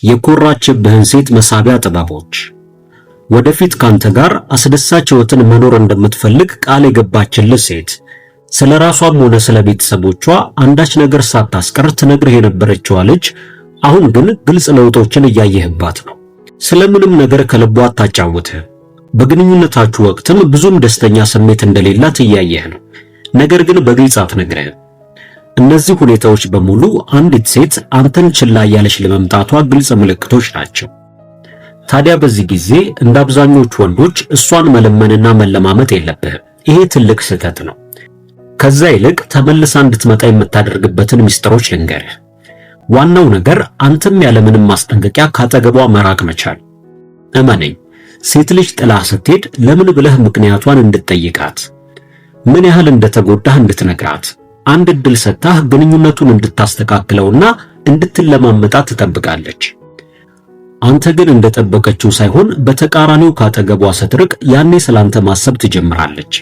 የኮራችብህን ሴት መሳቢያ ጥበቦች። ወደፊት ካንተ ጋር አስደሳች ሕይወትን መኖር እንደምትፈልግ ቃል የገባችልህ ሴት ስለ ራሷም ሆነ ስለ ቤተሰቦቿ አንዳች ነገር ሳታስቀር ትነግርህ የነበረችዋ ልጅ አሁን ግን ግልጽ ለውጦችን እያየህባት ነው። ስለምንም ነገር ከልቧ አታጫውትህ። በግንኙነታችሁ ወቅትም ብዙም ደስተኛ ስሜት እንደሌላት እያየህ ነው። ነገር ግን በግልጽ አትነግርህም። እነዚህ ሁኔታዎች በሙሉ አንዲት ሴት አንተን ችላ እያለች ለመምጣቷ ግልጽ ምልክቶች ናቸው። ታዲያ በዚህ ጊዜ እንደ አብዛኞቹ ወንዶች እሷን መለመንና መለማመጥ የለብህም። ይሄ ትልቅ ስህተት ነው። ከዛ ይልቅ ተመልሳ እንድትመጣ የምታደርግበትን ሚስጥሮች ልንገርህ። ዋናው ነገር አንተም ያለምንም ማስጠንቀቂያ ካጠገቧ መራቅ መቻል። እመነኝ፣ ሴት ልጅ ጥላ ስትሄድ ለምን ብለህ ምክንያቷን እንድትጠይቃት፣ ምን ያህል እንደተጎዳህ እንድትነግራት፣ አንድ ዕድል ሰጥታህ ግንኙነቱን እንድታስተካክለውና እንድትለማመጣት ትጠብቃለች። አንተ ግን እንደጠበቀችው ሳይሆን በተቃራኒው ካጠገቧ ስትርቅ ያኔ ስላንተ ማሰብ ትጀምራለች።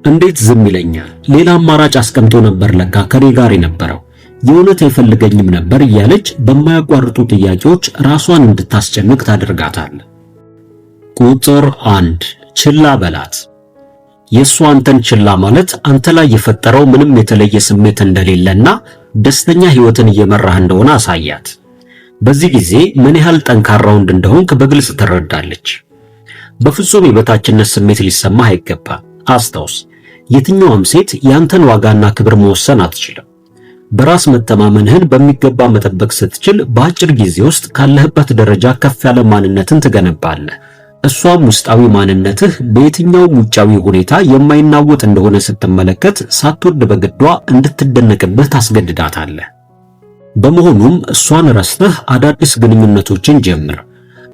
እንዴት ዝም ይለኛል? ሌላ አማራጭ አስቀምጦ ነበር ለካ ከኔ ጋር የነበረው፣ የእውነት አይፈልገኝም ነበር እያለች በማያቋርጡ ጥያቄዎች ራሷን እንድታስጨንቅ ታደርጋታለህ። ቁጥር 1 ችላ በላት። የእሷ አንተን ችላ ማለት አንተ ላይ የፈጠረው ምንም የተለየ ስሜት እንደሌለና ደስተኛ ሕይወትን እየመራህ እንደሆነ አሳያት። በዚህ ጊዜ ምን ያህል ጠንካራ ወንድ እንደሆንክ በግልጽ ትረዳለች። በፍጹም የበታችነት ስሜት ሊሰማህ አይገባም። አስታውስ፣ የትኛውም ሴት ያንተን ዋጋና ክብር መወሰን አትችልም። በራስ መተማመንህን በሚገባ መጠበቅ ስትችል በአጭር ጊዜ ውስጥ ካለህበት ደረጃ ከፍ ያለ ማንነትን ትገነባለህ። እሷም ውስጣዊ ማንነትህ በየትኛውም ውጫዊ ሁኔታ የማይናወጥ እንደሆነ ስትመለከት ሳትወድ በግዷ እንድትደነቅብህ ታስገድዳታለህ። በመሆኑም እሷን ረስተህ አዳዲስ ግንኙነቶችን ጀምር።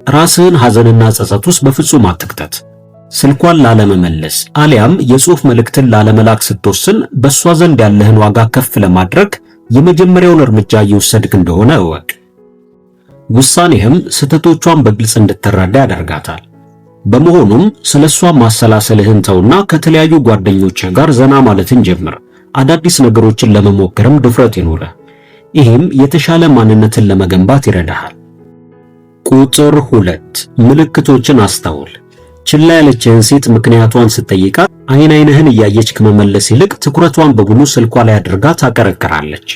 ራስህን ሐዘንና ጸጸት ውስጥ በፍጹም አትክተት። ስልኳን ላለመመለስ አሊያም የጽሑፍ መልእክትን ላለመላክ ስትወስን በእሷ ዘንድ ያለህን ዋጋ ከፍ ለማድረግ የመጀመሪያውን እርምጃ እየወሰድክ እንደሆነ እወቅ። ውሳኔህም ስህተቶቿን በግልጽ እንድትረዳ ያደርጋታል። በመሆኑም ስለሷ ማሰላሰልህን ተውና ከተለያዩ ጓደኞችህ ጋር ዘና ማለትን ጀምር። አዳዲስ ነገሮችን ለመሞከርም ድፍረት ይኖርህ። ይህም የተሻለ ማንነትን ለመገንባት ይረዳሃል። ቁጥር 2 ምልክቶችን አስተውል። ችላ ያለችህን ሴት ምክንያቷን ስትጠይቃት አይን አይንህን እያየች ከመመለስ ይልቅ ትኩረቷን በሙሉ ስልኳ ላይ አድርጋ ታቀረቅራለች።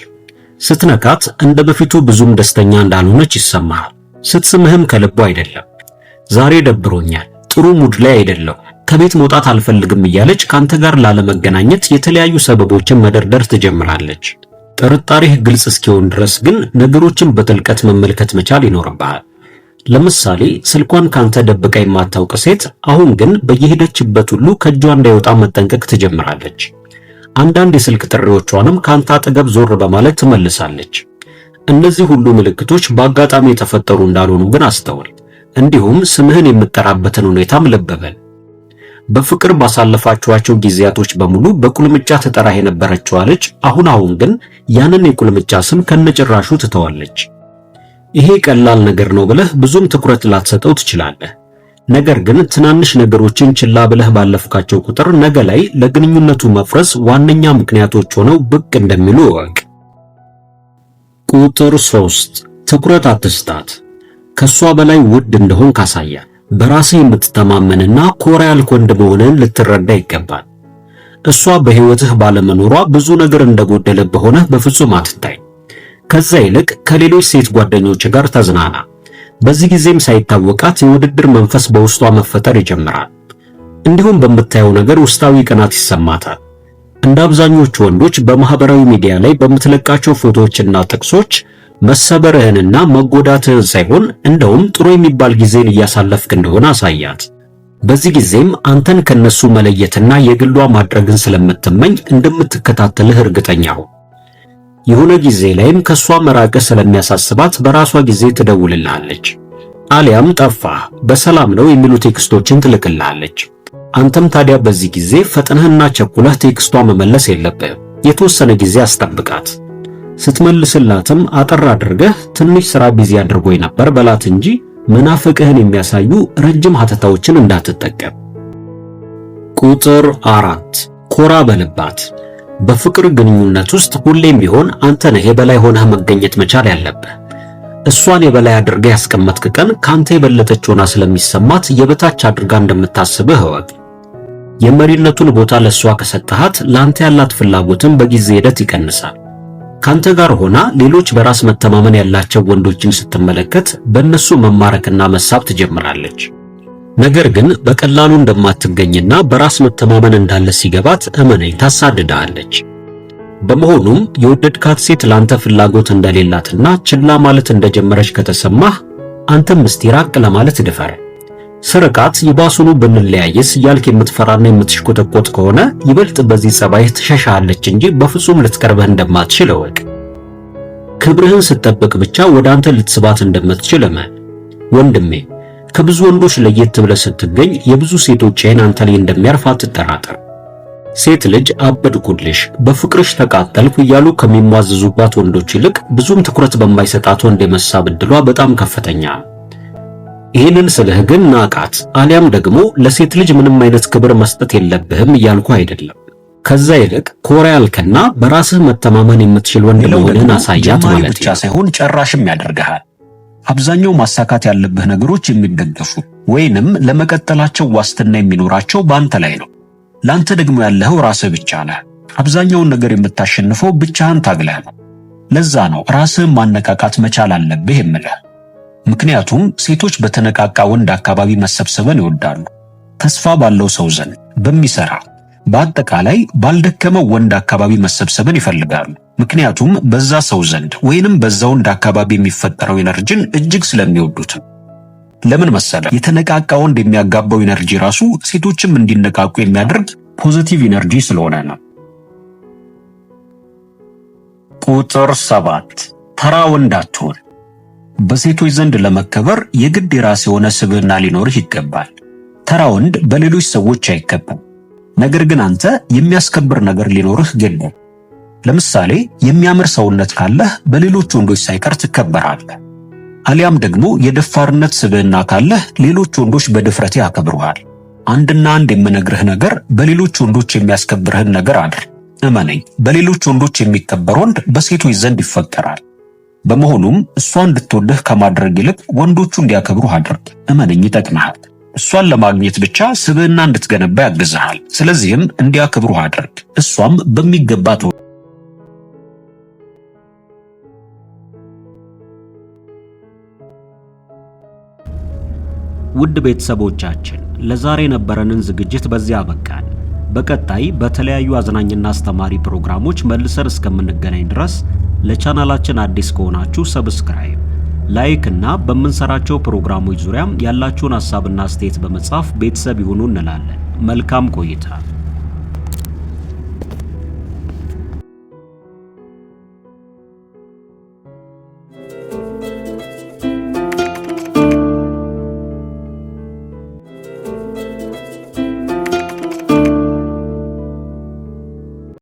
ስትነካት እንደ በፊቱ ብዙም ደስተኛ እንዳልሆነች ይሰማሃል። ስትስምህም ከልቧ አይደለም። ዛሬ ደብሮኛል፣ ጥሩ ሙድ ላይ አይደለም፣ ከቤት መውጣት አልፈልግም እያለች ካንተ ጋር ላለመገናኘት የተለያዩ ሰበቦችን መደርደር ትጀምራለች። ጥርጣሬህ ግልጽ እስኪሆን ድረስ ግን ነገሮችን በጥልቀት መመልከት መቻል ይኖርብሃል። ለምሳሌ ስልኳን ካንተ ደብቃ የማታውቅ ሴት አሁን ግን በየሄደችበት ሁሉ ከእጇ እንዳይወጣ መጠንቀቅ ትጀምራለች። አንዳንድ የስልክ ጥሪዎቿንም ካንተ አጠገብ ዞር በማለት ትመልሳለች። እነዚህ ሁሉ ምልክቶች በአጋጣሚ የተፈጠሩ እንዳልሆኑ ግን አስተውል። እንዲሁም ስምህን የምትጠራበትን ሁኔታም ልብ በል። በፍቅር ባሳለፋችኋቸው ጊዜያቶች በሙሉ በቁልምጫ ተጠራህ የነበረችዋ ልጅ አሁን ግን ያንን የቁልምጫ ስም ከነጭራሹ ትተዋለች። ይሄ ቀላል ነገር ነው ብለህ ብዙም ትኩረት ላትሰጠው ትችላለህ። ነገር ግን ትናንሽ ነገሮችን ችላ ብለህ ባለፍካቸው ቁጥር ነገ ላይ ለግንኙነቱ መፍረስ ዋነኛ ምክንያቶች ሆነው ብቅ እንደሚሉ እወቅ። ቁጥር 3 ትኩረት አትስጣት። ከሷ በላይ ውድ እንደሆን ካሳያት በራስህ የምትተማመንና ኮራ ያልክ ወንድ መሆንህን ልትረዳ ይገባል። እሷ በሕይወትህ ባለመኖሯ ብዙ ነገር እንደጎደለብህ ሆነህ በፍጹም አትታይ። ከዛ ይልቅ ከሌሎች ሴት ጓደኞች ጋር ተዝናና። በዚህ ጊዜም ሳይታወቃት የውድድር መንፈስ በውስጧ መፈጠር ይጀምራል። እንዲሁም በምታየው ነገር ውስጣዊ ቅናት ይሰማታል። እንደ አብዛኞቹ ወንዶች በማህበራዊ ሚዲያ ላይ በምትለቃቸው ፎቶዎችና ጥቅሶች መሰበርህንና መጎዳትህን ሳይሆን እንደውም ጥሩ የሚባል ጊዜን እያሳለፍክ እንደሆነ አሳያት። በዚህ ጊዜም አንተን ከነሱ መለየትና የግሏ ማድረግን ስለምትመኝ እንደምትከታተልህ እርግጠኛ ሁን። የሆነ ጊዜ ላይም ከሷ መራቅህ ስለሚያሳስባት በራሷ ጊዜ ትደውልልሃለች። አሊያም ጠፋህ፣ በሰላም ነው የሚሉ ቴክስቶችን ትልክልሃለች። አንተም ታዲያ በዚህ ጊዜ ፈጥነህና ቸኩለህ ቴክስቷ መመለስ የለብህም። የተወሰነ ጊዜ አስጠብቃት። ስትመልስላትም አጠር አድርገህ ትንሽ ሥራ ቢዚ አድርጎኝ ነበር በላት እንጂ መናፈቅህን የሚያሳዩ ረጅም ሀተታዎችን እንዳትጠቀም። ቁጥር 4 ኮራ በልባት። በፍቅር ግንኙነት ውስጥ ሁሌም ቢሆን አንተ ነህ የበላይ ሆነህ መገኘት መቻል ያለብህ። እሷን የበላይ አድርጋ ያስቀመጥክ ቀን ካንተ የበለጠች ሆና ስለሚሰማት የበታች አድርጋ እንደምታስብህ እወቅ። የመሪነቱን ቦታ ለሷ ከሰጠሃት ላንተ ያላት ፍላጎትን በጊዜ ሂደት ይቀንሳል። ካንተ ጋር ሆና ሌሎች በራስ መተማመን ያላቸው ወንዶችን ስትመለከት በእነሱ መማረክና መሳብ ትጀምራለች። ነገር ግን በቀላሉ እንደማትገኝና በራስ መተማመን እንዳለ ሲገባት እመነኝ ታሳድዳለች። በመሆኑም የወደድካት ሴት ላንተ ፍላጎት እንደሌላትና ችላ ማለት እንደጀመረች ከተሰማህ አንተም እስቲ ራቅ ለማለት ድፈር። ስርቃት ይባሱኑ ብንለያየስ ያልክ የምትፈራና የምትሽኮተኮት ከሆነ ይበልጥ በዚህ ጸባይ ትሸሻለች እንጂ በፍጹም ልትቀርብህ እንደማትችል እወቅ። ክብርህን ስትጠብቅ ብቻ ወደ አንተ ልትስባት እንደምትችል እመን። ወንድሜ ከብዙ ወንዶች ለየት ብለህ ስትገኝ የብዙ ሴቶች ዓይን አንተ ላይ እንደሚያርፍ አትጠራጠር። ሴት ልጅ አበድኩልሽ፣ በፍቅርሽ ተቃጠልኩ እያሉ ከሚሟዘዙባት ወንዶች ይልቅ ብዙም ትኩረት በማይሰጣት ወንድ የመሳብ ዕድሏ በጣም ከፍተኛ። ይህንን ስልህ ግን ናቃት አሊያም ደግሞ ለሴት ልጅ ምንም አይነት ክብር መስጠት የለብህም እያልኩ አይደለም። ከዛ ይልቅ ኮራ ያልከና በራስህ መተማመን የምትችል ወንድ መሆንህን አሳያት ማለት ብቻ ሳይሆን ጨራሽም ያደርግሃል። አብዛኛው ማሳካት ያለብህ ነገሮች የሚደገፉ ወይንም ለመቀጠላቸው ዋስትና የሚኖራቸው በአንተ ላይ ነው። ላንተ ደግሞ ያለኸው ራስህ ብቻ ነህ። አብዛኛውን ነገር የምታሸንፈው ብቻህን ታግለህ ነው። ለዛ ነው ራስህን ማነቃቃት መቻል አለብህ የምልህ። ምክንያቱም ሴቶች በተነቃቃ ወንድ አካባቢ መሰብሰብን ይወዳሉ። ተስፋ ባለው ሰው ዘንድ፣ በሚሰራ በአጠቃላይ ባልደከመው ወንድ አካባቢ መሰብሰብን ይፈልጋሉ። ምክንያቱም በዛ ሰው ዘንድ ወይንም በዛ ወንድ አካባቢ የሚፈጠረው ኢነርጂን እጅግ ስለሚወዱት። ለምን መሰለ? የተነቃቃ ወንድ የሚያጋባው ኢነርጂ ራሱ ሴቶችም እንዲነቃቁ የሚያደርግ ፖዚቲቭ ኢነርጂ ስለሆነ ነው። ቁጥር 7 ተራ ወንድ አትሁን። በሴቶች ዘንድ ለመከበር የግድ የራስ የሆነ ስብዕና ሊኖርህ ይገባል። ተራ ወንድ በሌሎች ሰዎች አይከበርም። ነገር ግን አንተ የሚያስከብር ነገር ሊኖርህ ግድ ነው። ለምሳሌ የሚያምር ሰውነት ካለህ በሌሎች ወንዶች ሳይቀር ትከበራለህ። አሊያም ደግሞ የደፋርነት ስብዕና ካለህ ሌሎች ወንዶች በድፍረት ያከብሩሃል። አንድና አንድ የምነግርህ ነገር በሌሎች ወንዶች የሚያስከብርህን ነገር አድርግ። እመነኝ፣ በሌሎች ወንዶች የሚከበር ወንድ በሴቶች ዘንድ ይፈጠራል። በመሆኑም እሷ እንድትወድህ ከማድረግ ይልቅ ወንዶቹ እንዲያከብሩህ አድርግ። እመነኝ፣ ይጠቅምሃል። እሷን ለማግኘት ብቻ ስብዕና እንድትገነባ ያግዝሃል። ስለዚህም እንዲያከብሩህ አድርግ። እሷም በሚገባ ውድ ቤተሰቦቻችን ለዛሬ የነበረንን ዝግጅት በዚያ አበቃን። በቀጣይ በተለያዩ አዝናኝና አስተማሪ ፕሮግራሞች መልሰን እስከምንገናኝ ድረስ ለቻናላችን አዲስ ከሆናችሁ ሰብስክራይብ፣ ላይክ እና በምንሰራቸው ፕሮግራሞች ዙሪያም ያላችሁን ሐሳብና አስተያየት በመጻፍ ቤተሰብ ይሁኑ እንላለን። መልካም ቆይታ።